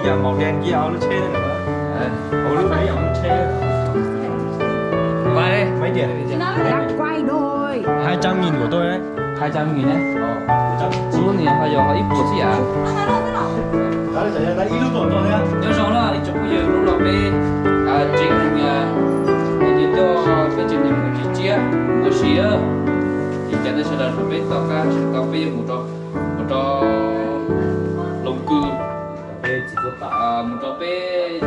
giờ màu đen kia áo nó chê nữa mà. Ôi lúc nãy áo nó chê. Quay đây, mấy tiền này Đang quay đôi 200.000 của tôi đấy. 200.000 đấy. 200. 10年还有一补剂啊。 Đó là chạy ra ít lúc rồi thôi á. Nhớ rõ là đi chụp bây giờ lúc đầu bên trình đi cho bên trình một chi chia một xí thì chắc là sẽ là bên tàu cá cà phê một trò lồng cừ một trò bên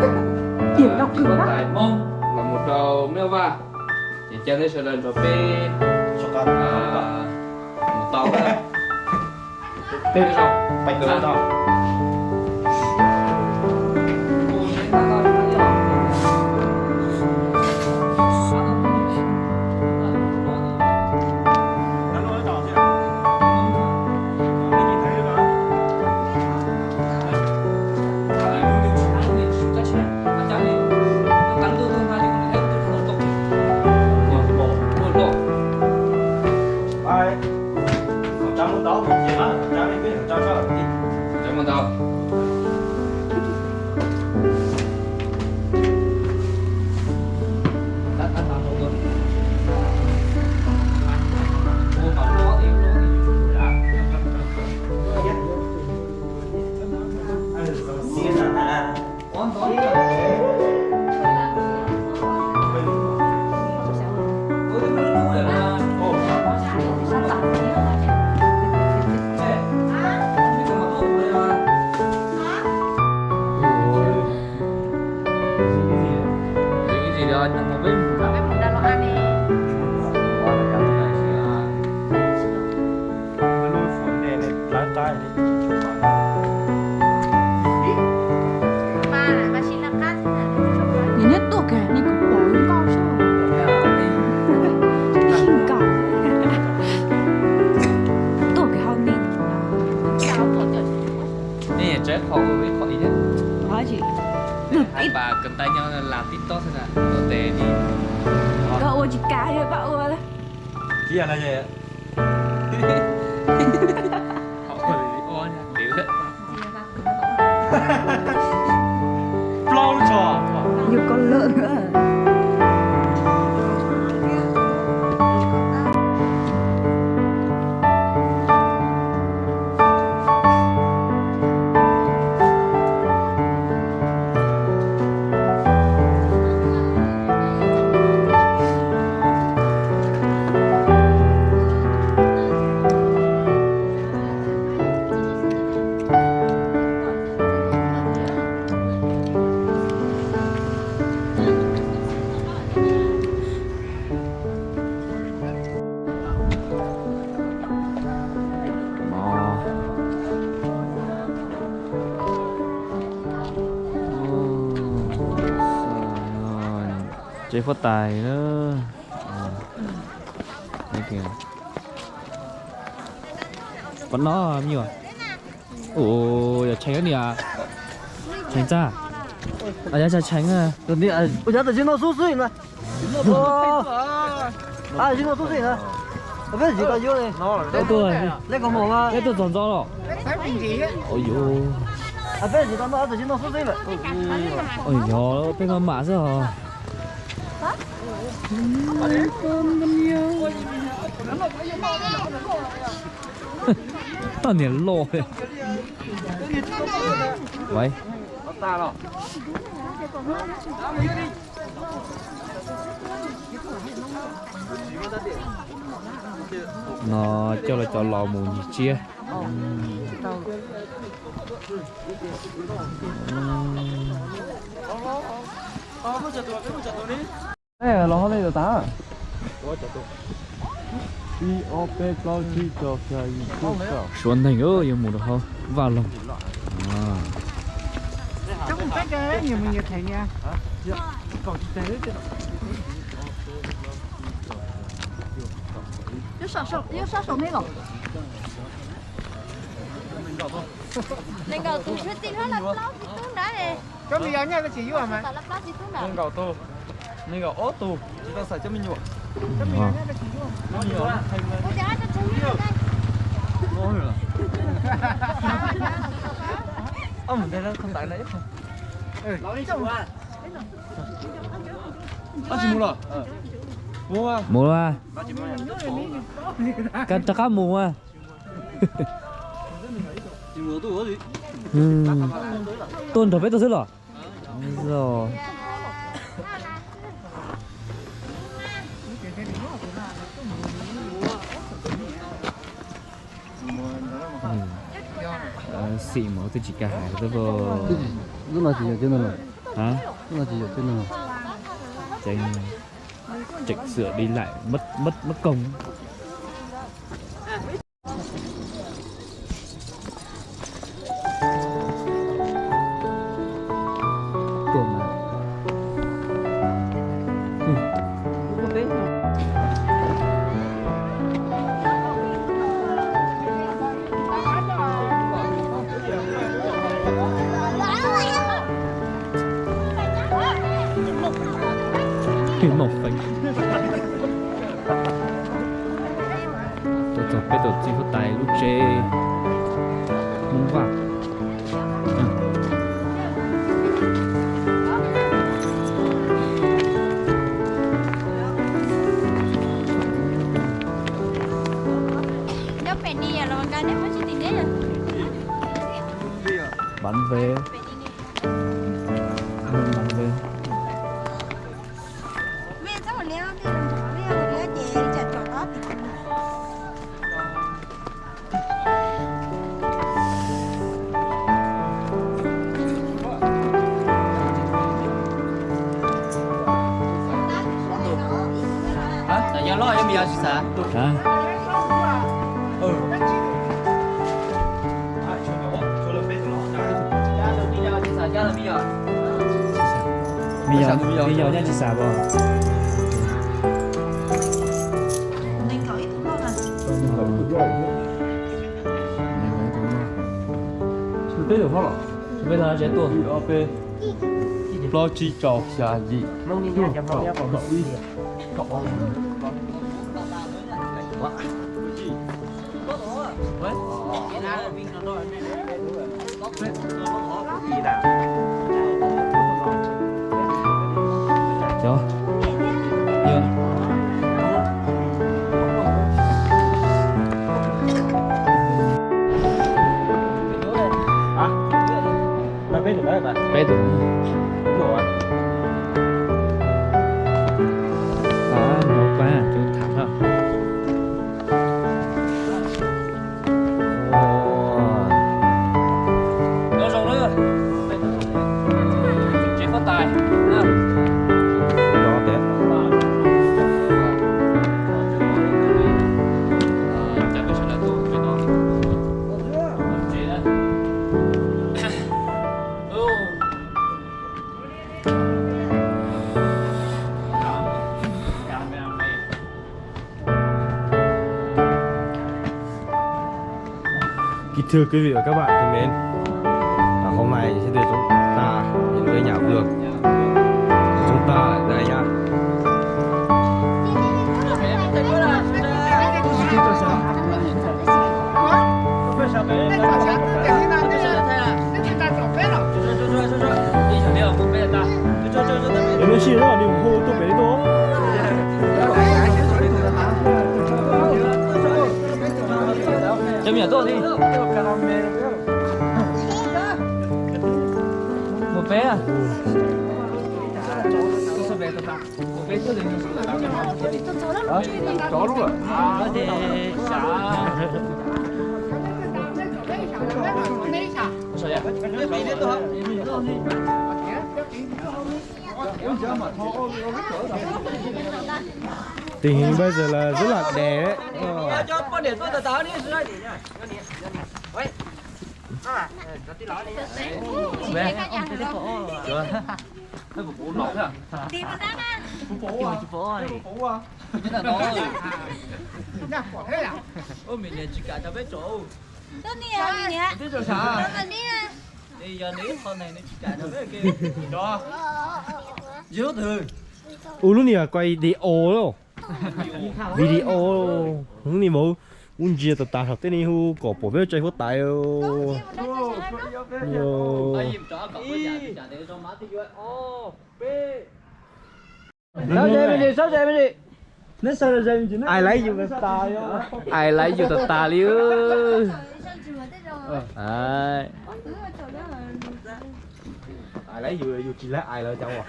tại mông là một trò mèo va thì chắc là sẽ là trò bên một tàu đó Tên bạch cờ tao. Bà cầm tay nhau làm TikTok thế nào? Có tệ đi. Cậu ơi chỉ cái thôi bạo ơi. Chị là gì ạ? Họ có liều hết. Flow trò. Nhiều con lợn nữa. Chơi phát tài nữa. Đây kìa. Vẫn nó bao nhiêu à? Ồ, tránh cái gì à? Tránh ra. À, dạ tránh à. Tôi đi, tôi nhớ từ trên nó xuống suy này. À, trên nó xuống suy này. Tôi biết gì có vô này. Đây tôi. Đây có một mà. Đây tôi dọn rõ rồi. Ôi dồi. À, biết gì có nó từ trên nó xuống suy vậy. Ôi dồi, bên con mã rồi. Tao nhìn lô vậy. Vậy. Nó cho là cho lò mù gì chia. Đây lò này là ta. Xuân thành ơi, yêu mù được không? Vào lòng. À. Chắc không cách cái nhiều mình nhiệt thành nha. Còn thế chứ. Yêu sao sống mấy gọc. Nên gầu tôi quyết định hết là lóc cái tướng đó này. Cho mình áo nha, nó chỉ vô mà. Lóc cái tướng đó. Nên gạo tô. Nên gạo ớt tô. Chúng ta xài cho mình nhụa. Cho mình áo nha, nó chỉ vô. Nó nhiều lắm. Ôi giá cho chú đây. Ngon rồi. mình đây nó không tại lấy không. 아 지금 몰라. 뭐가? 뭐야? 깜짝아 뭐야? 지금 너도 어디? tôn thở biết tôi rất là. Rồi. Xị máu tôi chỉ cả hải tôi vô. Lúc nào chỉ ở trên này? Hả? Lúc nào chỉ ở trên này? Tránh chỉnh sửa đi lại mất công. Tuần mà. Một phần. Tôi chụp cái tổ chi phút tài lúc chế muốn vào. Nếu phải đi à, là cái đấy mới chỉ tìm đến rồi. Bắn về. Bắn về. Bây giờ một leo đi làm chó leo một leo chị chặt chó đó thì hả? Tại do lo em bây giờ sao? Hả? Bây giờ nha chị xả vào. nên có ít thôi mà. bây giờ sao? Bây giờ chế tuần. Lo chi trò xà gì? Cho. Nhiều. Bé được đấy bạn. Bé tụi. Rồi. Nó quá chú thẳng rồi. Nó rộng nữa. Chế phát tài. Nào. Đó thế. Chả biết sao là tụ cái đó. Chế đó. Thưa quý vị và các bạn thân mến, hôm nay sẽ đưa chúng ta đến với nhà vườn. Chúng ta ở đây nha. Nó xì rồi, đừng hô tôi bé đó. Chấm nhỏ tốt đi. Một bé à? Một bé chưa được. Chó đúng rồi. Sao Tình hình bây giờ là rất là đè đấy. Cho con để tôi tớ đi. Bé cả nhà nữa. Cái bộ nọ thế à? Đi vào ra nè. Nhất là nó. Ôi mình nhà chị cả cho bé chỗ. Tôi đi à, đi nè. Thế rồi sao? Tôi đi nè. Đi giờ ní con này nó chị cả cho bé kia. Đó. Dứa thư. Ủa lúc này là quay video đâu. Video. Lúc này冇 un chia tạt tạt thế này hu có bộ vết chơi hút tay Có ô kia mà nó cho xe nó. yo Sao vậy bên đi? Nó sao là gì? Ai lấy gì tạt ta ai lấy vô tạt ta liu Sao chịu mà thế rồi. đấy Cứ mà chỗ đó là ai lấy vừa vừa chỉ lấy ai lấy cháu à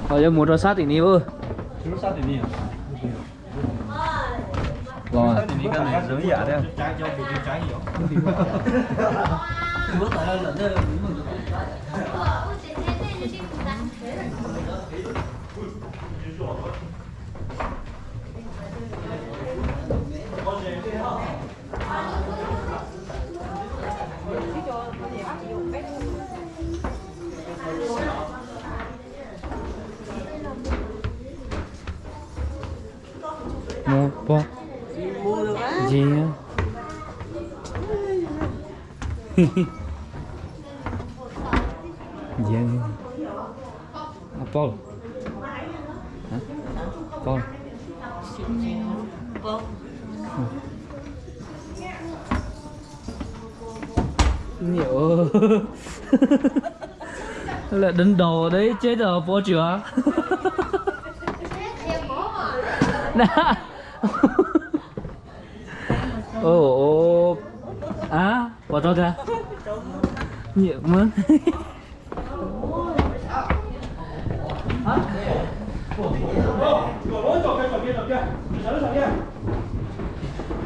rồi giờ mua đồ sát thì ní bơ chú sao thì nhiều rồi thì ní cái này giống giả đấy trái cho bị trái nhiều mua bò gì á gì à bò hả bò nhiều là đỉnh đồ đấy chế đồ bò chưa nè ồ à bỏ cho kìa nhiều mớn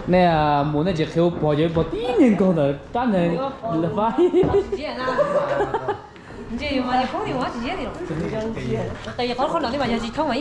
nè muốn này chỉ kêu bỏ dưới bỏ tí nên con này tán này là phải 이제 이제 뭐 거기 와 지제리로. 또 이제 걸 걸로 내가 이제 통화